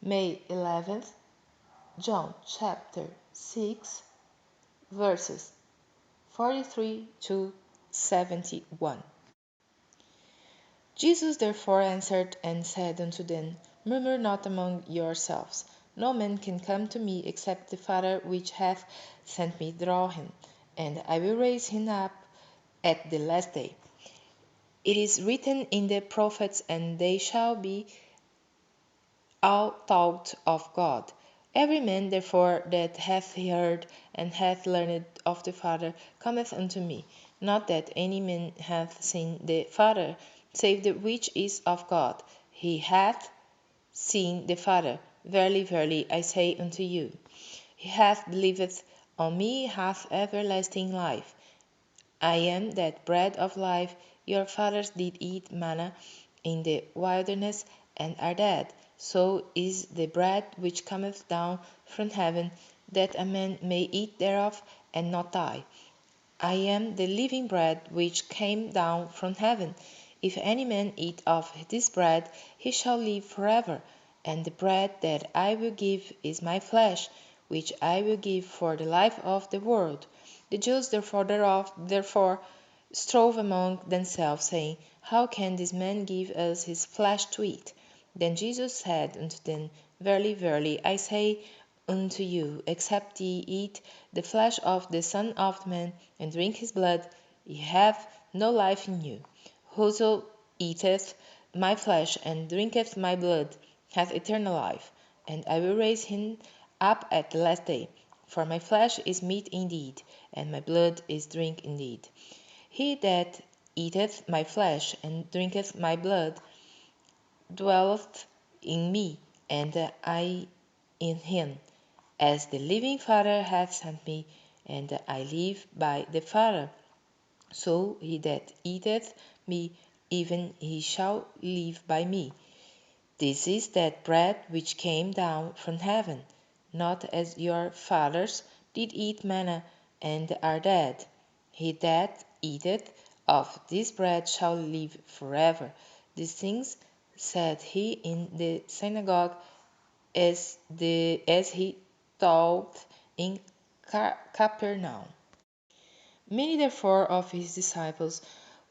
May 11th, John chapter 6, verses 43 to 71. Jesus therefore answered and said unto them, Murmur not among yourselves. No man can come to me except the Father which hath sent me draw him, and I will raise him up at the last day. It is written in the prophets, and they shall be all taught of God. Every man therefore that hath heard and hath learned of the Father cometh unto me. Not that any man hath seen the Father, save the which is of God. He hath seen the Father. Verily, verily, I say unto you, he hath believed on me hath everlasting life. I am that bread of life. Your fathers did eat manna in the wilderness, and are dead. So is the bread which cometh down from heaven, that a man may eat thereof, and not die. I am the living bread which came down from heaven. If any man eat of this bread, he shall live forever. And the bread that I will give is my flesh, which I will give for the life of the world. The Jews therefore strove among themselves, saying, How can this man give us his flesh to eat? Then Jesus said unto them, Verily, verily, I say unto you, except ye eat the flesh of the Son of Man, and drink his blood, ye have no life in you. Whoso eateth my flesh and drinketh my blood hath eternal life, and I will raise him up at the last day. For my flesh is meat indeed, and my blood is drink indeed. He that eateth my flesh and drinketh my blood dwelleth in me, and I in him. As the living Father hath sent me, and I live by the Father, so he that eateth me, even he shall live by me. This is that bread which came down from heaven, not as your fathers did eat manna, and are dead. He that eateth of this bread shall live forever. These things said he in the synagogue, as he taught in Capernaum. Many therefore of his disciples,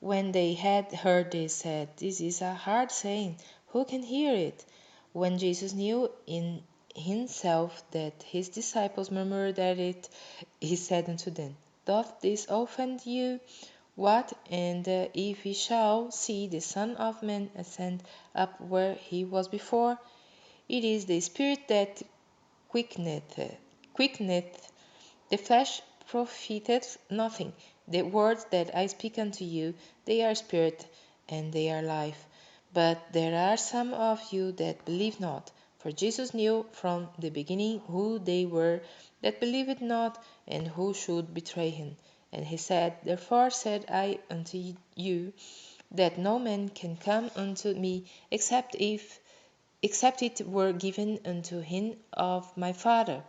when they had heard this, said, This is a hard saying, who can hear it? When Jesus knew in himself that his disciples murmured at it, he said unto them, Doth this offend you? What, and if ye shall see the Son of Man ascend up where he was before? It is the Spirit that quickeneth, the flesh profiteth nothing. The words that I speak unto you, they are spirit, and they are life. But there are some of you that believe not. For Jesus knew from the beginning who they were that believed not, and who should betray him. And he said, Therefore said I unto you, that no man can come unto me except it were given unto him of my Father.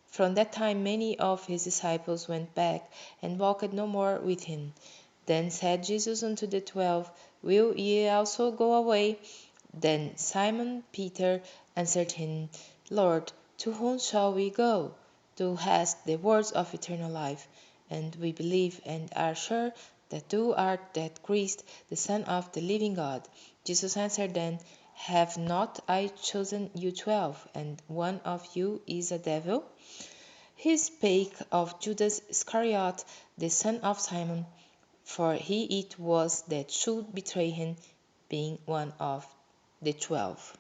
From that time many of his disciples went back, and walked no more with him. Then said Jesus unto the 12, Will ye also go away? Then Simon Peter answered him, Lord, to whom shall we go? Thou hast the words of eternal life, and we believe and are sure that thou art that Christ, the Son of the living God. Jesus answered them, Have not I chosen you 12, and one of you is a devil? He spake of Judas Iscariot, the son of Simon, for he it was that should betray him, being one of the 12.